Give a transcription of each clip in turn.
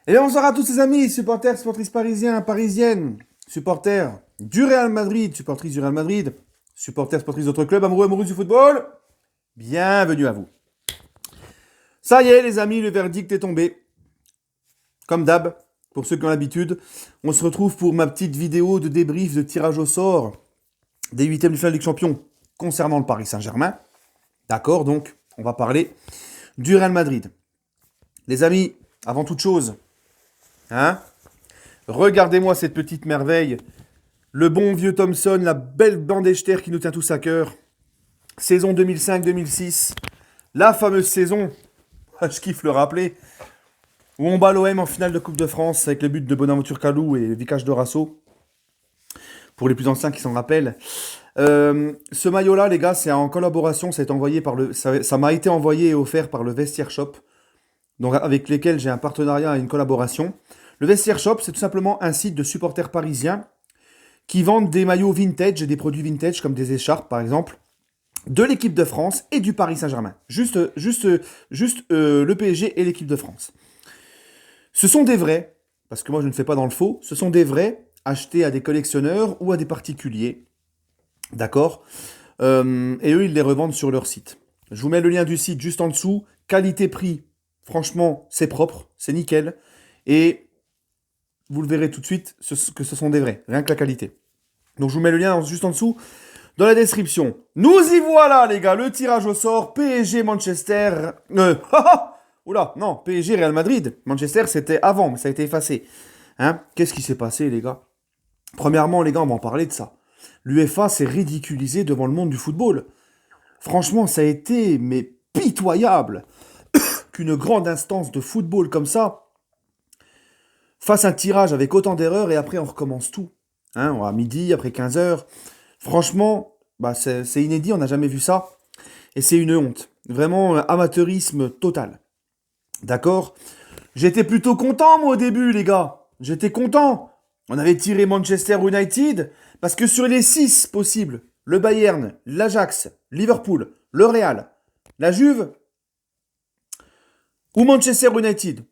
Et bien bonsoir à tous les amis, supporters, supportrices parisiens, parisiennes, supporters du Real Madrid, supportrices du Real Madrid, supporters, supportrices d'autres clubs, amoureux, amoureuses du football. Bienvenue à vous. Ça y est les amis, le verdict est tombé. Comme d'hab, pour ceux qui ont l'habitude, on se retrouve pour ma petite vidéo de débrief de tirage au sort des huitièmes de finale de Ligue des Champions concernant le Paris Saint-Germain. D'accord, donc on va parler du Real Madrid. Les amis, avant toute chose, hein, regardez-moi cette petite merveille. Le bon vieux Thompson, la belle Bandechter qui nous tient tous à cœur. Saison 2005-2006. La fameuse saison, je kiffe le rappeler, où on bat l'OM en finale de Coupe de France avec le but de Bonaventure Kalou et Vicage Dorasso. Pour les plus anciens qui s'en rappellent. Ce maillot-là, les gars, c'est en collaboration. Ça m'a été envoyé et offert par le Vestiaire Shop, donc avec lesquels j'ai un partenariat et une collaboration. Le Vestiaire Shop, c'est tout simplement un site de supporters parisiens qui vendent des maillots vintage et des produits vintage comme des écharpes par exemple, de l'équipe de France et du Paris Saint-Germain. Juste le PSG et l'équipe de France. Ce sont des vrais, parce que moi je ne fais pas dans le faux, ce sont des vrais achetés à des collectionneurs ou à des particuliers. D'accord. Et eux, ils les revendent sur leur site. Je vous mets le lien du site juste en dessous. Qualité-prix, franchement, c'est propre, c'est nickel. Et vous le verrez tout de suite que ce sont des vrais, rien que la qualité. Donc je vous mets le lien juste en dessous dans la description. Nous y voilà les gars, le tirage au sort PSG Manchester. Oula, non, PSG Real Madrid. Manchester c'était avant, mais ça a été effacé. Hein? Qu'est-ce qui s'est passé les gars? Premièrement les gars, on va en parler de ça. L'UEFA s'est ridiculisé devant le monde du football. Franchement, ça a été mais pitoyable qu'une grande instance de football comme ça fasse un tirage avec autant d'erreurs et après on recommence tout. Hein, à midi, après 15 heures. Franchement, bah c'est inédit, on n'a jamais vu ça. Et c'est une honte. Vraiment, amateurisme total. D'accord. J'étais plutôt content, moi, au début, les gars. J'étais content. On avait tiré Manchester United, parce que sur les 6 possibles, le Bayern, l'Ajax, Liverpool, le Real, la Juve ou Manchester United,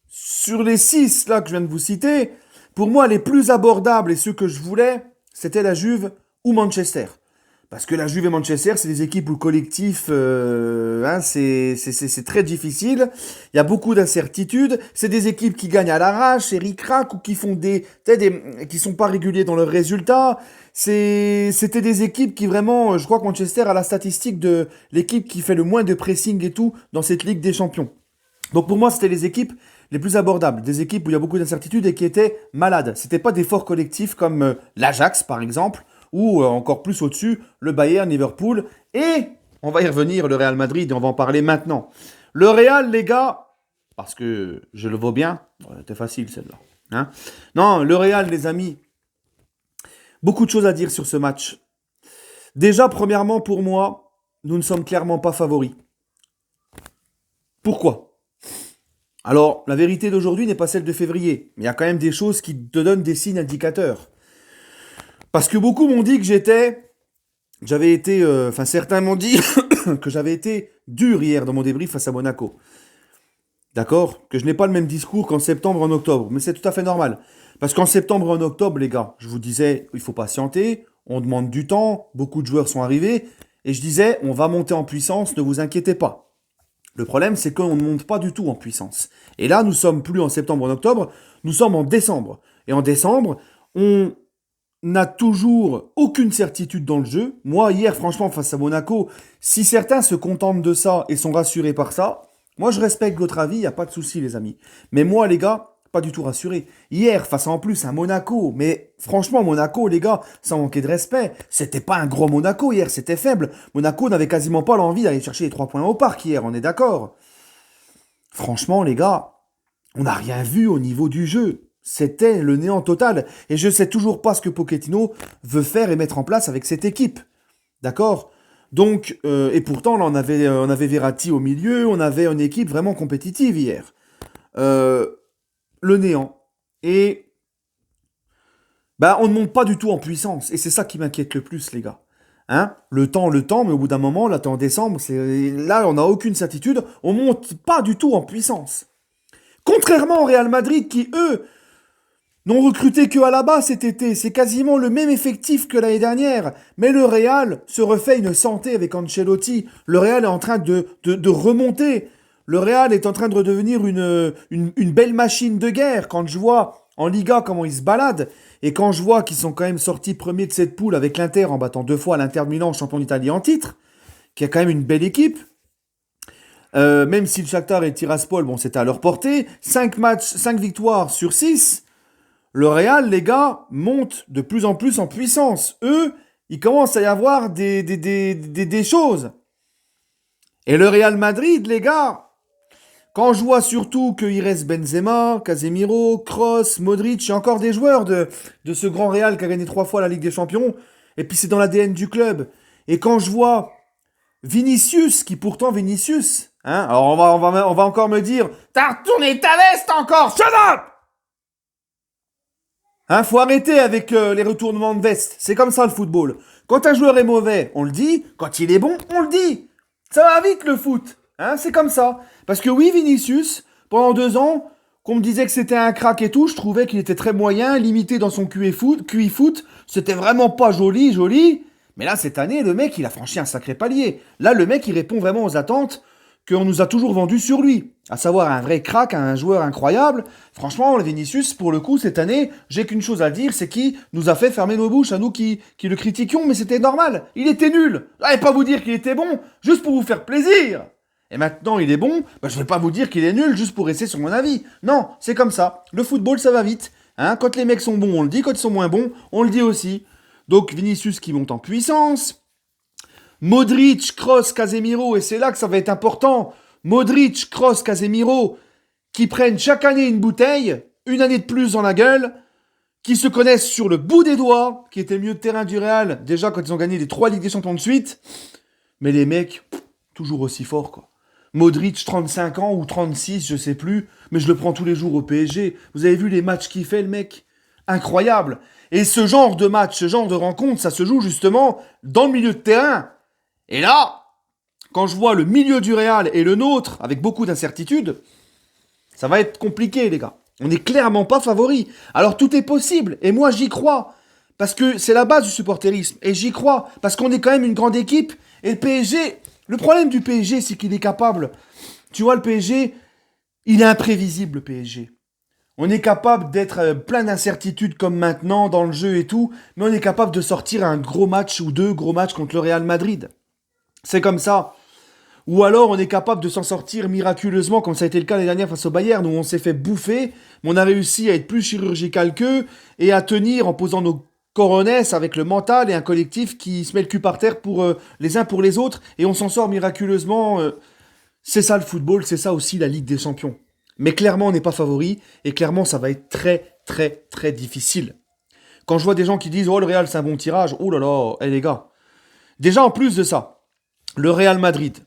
sur les 6 là que je viens de vous citer, pour moi, les plus abordables et ceux que je voulais, c'était la Juve ou Manchester. Parce que la Juve et Manchester, c'est des équipes où le collectif, hein, c'est très difficile. Il y a beaucoup d'incertitudes. C'est des équipes qui gagnent à l'arrache, et ric-rac, ou qui font qui sont pas réguliers dans leurs résultats. C'était des équipes qui vraiment, je crois que Manchester a la statistique de l'équipe qui fait le moins de pressing et tout dans cette Ligue des Champions. Donc pour moi, c'était les équipes les plus abordables, des équipes où il y a beaucoup d'incertitudes et qui étaient malades. C'était pas des forts collectifs comme l'Ajax par exemple, ou encore plus au-dessus, le Bayern, Liverpool, et on va y revenir, le Real Madrid, et on va en parler maintenant. Le Real, les gars, parce que je le vaux bien, c'était facile celle-là. Hein, non, le Real, les amis, beaucoup de choses à dire sur ce match. Déjà, premièrement, pour moi, nous ne sommes clairement pas favoris. Pourquoi? Alors, la vérité d'aujourd'hui n'est pas celle de février, mais il y a quand même des choses qui te donnent des signes indicateurs. Parce que beaucoup m'ont dit que j'avais été, enfin certains m'ont dit que j'avais été dur hier dans mon débrief face à Monaco. D'accord? Que je n'ai pas le même discours qu'en septembre et en octobre. Mais c'est tout à fait normal. Parce qu'en septembre et en octobre, les gars, je vous disais, il faut patienter, on demande du temps, beaucoup de joueurs sont arrivés, et je disais, on va monter en puissance, ne vous inquiétez pas. Le problème, c'est qu'on ne monte pas du tout en puissance. Et là, nous sommes plus en septembre, en octobre, nous sommes en décembre. Et en décembre, on n'a toujours aucune certitude dans le jeu. Moi, hier, franchement, face à Monaco, si certains se contentent de ça et sont rassurés par ça, moi, je respecte votre avis, il n'y a pas de souci, les amis. Mais moi, les gars, pas du tout rassuré. Hier, face à en plus un Monaco, mais franchement, Monaco, les gars, sans manquer de respect, c'était pas un gros Monaco hier, c'était faible. Monaco n'avait quasiment pas l'envie d'aller chercher les 3 points au parc hier, on est d'accord. Franchement, les gars, on n'a rien vu au niveau du jeu. C'était le néant total. Et je sais toujours pas ce que Pochettino veut faire et mettre en place avec cette équipe. D'accord. Donc, et pourtant, là, on avait Verratti au milieu, on avait une équipe vraiment compétitive hier. Euh, le néant. Et bah, on ne monte pas du tout en puissance. Et c'est ça qui m'inquiète le plus, les gars. Hein, le temps, mais au bout d'un moment, là, t'es en décembre, là, on n'a aucune certitude, on monte pas du tout en puissance. Contrairement au Real Madrid qui, eux, n'ont recruté que Alaba cet été. C'est quasiment le même effectif que l'année dernière. Mais le Real se refait une santé avec Ancelotti. Le Real est en train de remonter. Le Real est en train de redevenir une belle machine de guerre. Quand je vois en Liga comment ils se baladent, et quand je vois qu'ils sont quand même sortis premiers de cette poule avec l'Inter en battant 2 fois l'Inter de Milan, champion d'Italie en titre, qui a quand même une belle équipe, même si le Shakhtar et le Tiraspol, bon, c'était à leur portée, 5 matchs, 5 victoires sur 6, le Real, les gars, monte de plus en plus en puissance. Eux, il commence à y avoir des choses. Et le Real Madrid, les gars, quand je vois surtout qu'il reste Benzema, Casemiro, Kroos, Modric, et encore des joueurs de ce grand Real qui a gagné 3 fois la Ligue des Champions, et puis c'est dans l'ADN du club. Et quand je vois Vinicius, qui pourtant Vinicius, hein, alors on va encore me dire, t'as retourné ta veste encore, shut up! Hein, faut arrêter avec les retournements de veste. C'est comme ça le football. Quand un joueur est mauvais, on le dit. Quand il est bon, on le dit. Ça va vite le foot. Hein, c'est comme ça. Parce que oui, Vinicius, pendant 2 ans, qu'on me disait que c'était un crack et tout, je trouvais qu'il était très moyen, limité dans son QI foot. C'était vraiment pas joli. Mais là, cette année, le mec, il a franchi un sacré palier. Là, le mec, il répond vraiment aux attentes qu'on nous a toujours vendues sur lui. À savoir un vrai crack, un joueur incroyable. Franchement, le Vinicius, pour le coup, cette année, j'ai qu'une chose à dire, c'est qu'il nous a fait fermer nos bouches, à nous qui le critiquions, mais c'était normal. Il était nul. J'allais pas vous dire qu'il était bon, juste pour vous faire plaisir. Et maintenant, il est bon, bah, je vais pas vous dire qu'il est nul juste pour rester sur mon avis. Non, c'est comme ça. Le football, ça va vite. Hein, quand les mecs sont bons, on le dit. Quand ils sont moins bons, on le dit aussi. Donc, Vinicius qui monte en puissance. Modric, Kroos, Casemiro, et c'est là que ça va être important. Modric, Kroos, Casemiro, qui prennent chaque année une bouteille, une année de plus dans la gueule, qui se connaissent sur le bout des doigts, qui étaient mieux de terrain du Real, déjà quand ils ont gagné les 3 Ligues des Champions de suite. Mais les mecs, toujours aussi forts, quoi. Modric, 35 ans ou 36, je sais plus, mais je le prends tous les jours au PSG. Vous avez vu les matchs qu'il fait, le mec? Incroyable. Et ce genre de match, ce genre de rencontre, ça se joue justement dans le milieu de terrain. Et là, quand je vois le milieu du Real et le nôtre, avec beaucoup d'incertitudes, ça va être compliqué, les gars. On n'est clairement pas favoris. Alors tout est possible, et moi j'y crois. Parce que c'est la base du supporterisme, et j'y crois. Parce qu'on est quand même une grande équipe, et le PSG, le problème du PSG, c'est qu'il est capable. Tu vois, le PSG, il est imprévisible, le PSG. On est capable d'être plein d'incertitudes comme maintenant dans le jeu et tout, mais on est capable de sortir un gros match ou 2 gros matchs contre le Real Madrid. C'est comme ça. Ou alors on est capable de s'en sortir miraculeusement, comme ça a été le cas l'année dernière face au Bayern, où on s'est fait bouffer, mais on a réussi à être plus chirurgical qu'eux, et à tenir en posant nos coronesses avec le mental et un collectif qui se met le cul par terre pour les uns pour les autres, et on s'en sort miraculeusement. C'est ça le football, c'est ça aussi la Ligue des Champions. Mais clairement on n'est pas favori, et clairement ça va être très très très difficile. Quand je vois des gens qui disent « Oh le Real c'est un bon tirage », oh là là, les gars. Déjà en plus de ça, le Real Madrid.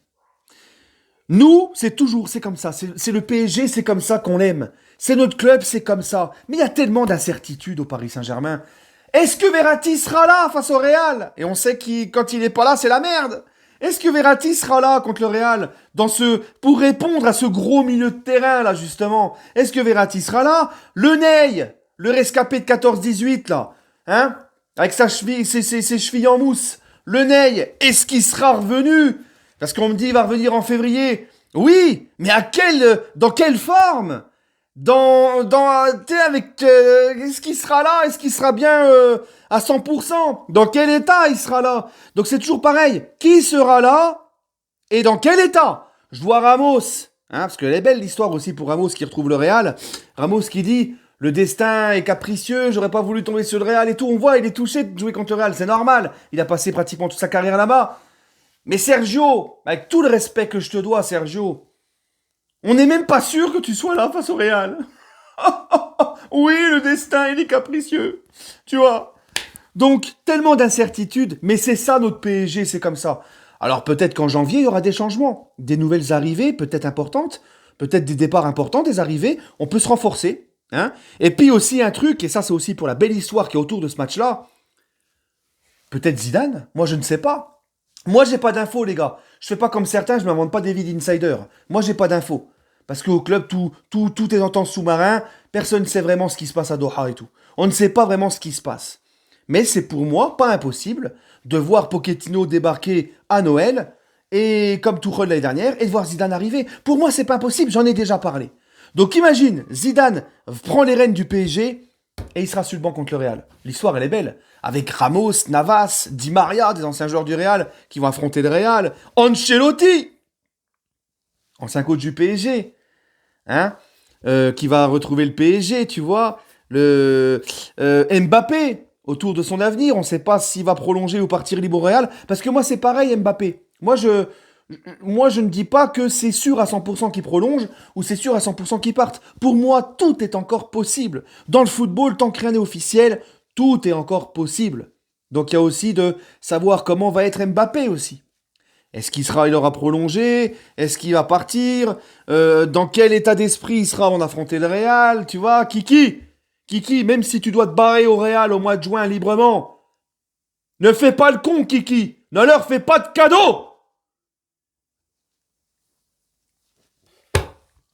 Nous, c'est comme ça. C'est le PSG, c'est comme ça qu'on l'aime. C'est notre club, c'est comme ça. Mais il y a tellement d'incertitudes au Paris Saint-Germain. Est-ce que Verratti sera là face au Real? Et on sait que quand il n'est pas là, c'est la merde. Est-ce que Verratti sera là contre le Real pour répondre à ce gros milieu de terrain, là, justement? Est-ce que Verratti sera là? Le Ney, le rescapé de 14-18, là, hein? Avec ses chevilles en mousse. Le Ney, est-ce qu'il sera revenu? Parce qu'on me dit il va revenir en février. Oui, mais dans quelle forme? Est-ce qu'il sera là? Est-ce qu'il sera bien à 100%? Dans quel état il sera là? Donc c'est toujours pareil. Qui sera là? Et dans quel état? Je vois Ramos, hein, parce qu'elle est belle l'histoire aussi pour Ramos qui retrouve le Real. Ramos qui dit le destin est capricieux, j'aurais pas voulu tomber sur le Real et tout. On voit, il est touché de jouer contre le Real, c'est normal. Il a passé pratiquement toute sa carrière là-bas. Mais Sergio, avec tout le respect que je te dois, Sergio, on n'est même pas sûr que tu sois là face au Real. Oui, le destin, il est capricieux. Tu vois. Donc, tellement d'incertitudes, mais c'est ça notre PSG, c'est comme ça. Alors peut-être qu'en janvier, il y aura des changements, des nouvelles arrivées, peut-être importantes, peut-être des départs importants, des arrivées, on peut se renforcer. Hein. Et puis aussi un truc, et ça c'est aussi pour la belle histoire qui est autour de ce match-là, peut-être Zidane, moi je ne sais pas. Moi j'ai pas d'infos les gars, je fais pas comme certains, je m'invente pas des vies d'insider. Moi j'ai pas d'infos. Parce qu'au club, tout est en temps sous-marin. Personne ne sait vraiment ce qui se passe à Doha et tout. On ne sait pas vraiment ce qui se passe. Mais c'est pour moi pas impossible de voir Pochettino débarquer à Noël, et comme Tuchel l'année dernière, et de voir Zidane arriver. Pour moi, c'est pas impossible, j'en ai déjà parlé. Donc imagine, Zidane prend les rênes du PSG et il sera sur le banc contre le Real. L'histoire, elle est belle. Avec Ramos, Navas, Di Maria, des anciens joueurs du Real qui vont affronter le Real. Ancelotti, ancien coach du PSG, hein, qui va retrouver le PSG, tu vois. Mbappé, autour de son avenir. On ne sait pas s'il va prolonger ou partir libre au Real. Parce que moi, c'est pareil, Mbappé. Moi, je ne dis pas que c'est sûr à 100% qu'il prolonge ou c'est sûr à 100% qu'il parte. Pour moi, tout est encore possible. Dans le football, tant que rien n'est officiel, tout est encore possible. Donc il y a aussi de savoir comment va être Mbappé aussi. Est-ce il aura prolongé? Est-ce qu'il va partir? Dans quel état d'esprit il sera en affronter le Real? Tu vois, Kiki, même si tu dois te barrer au Real au mois de juin librement, ne fais pas le con, Kiki. Ne leur fais pas de cadeaux.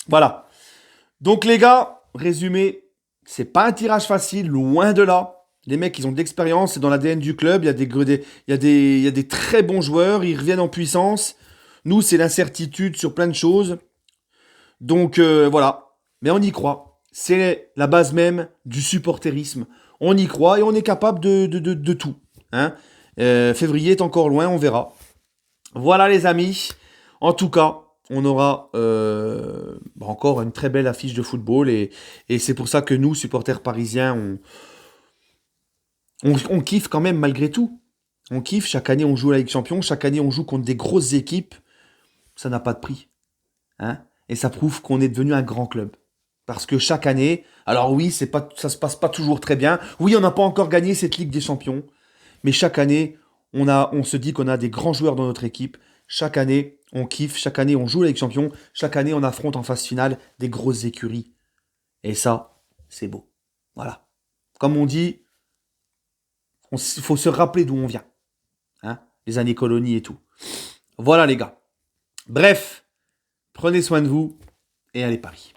Voilà. Donc les gars, résumé, c'est pas un tirage facile, loin de là. Les mecs, ils ont de l'expérience, c'est dans l'ADN du club, il y a des très bons joueurs, ils reviennent en puissance. Nous, c'est l'incertitude sur plein de choses. Donc voilà. Mais on y croit. C'est la base même du supporterisme. On y croit et on est capable de tout. Hein. Février est encore loin, on verra. Voilà les amis. En tout cas, on aura encore une très belle affiche de football et c'est pour ça que nous, supporters parisiens, on kiffe quand même malgré tout. On kiffe, chaque année on joue la Ligue des Champions, chaque année on joue contre des grosses équipes. Ça n'a pas de prix. Hein, et ça prouve qu'on est devenu un grand club. Parce que chaque année, alors oui, ça se passe pas toujours très bien. Oui, on n'a pas encore gagné cette Ligue des Champions. Mais chaque année, on se dit qu'on a des grands joueurs dans notre équipe. Chaque année, on kiffe. Chaque année, on joue la Ligue des Champions. Chaque année, on affronte en phase finale des grosses écuries. Et ça, c'est beau. Voilà. Comme on dit, il faut se rappeler d'où on vient. Hein, les années colonies et tout. Voilà les gars. Bref, prenez soin de vous et allez Paris.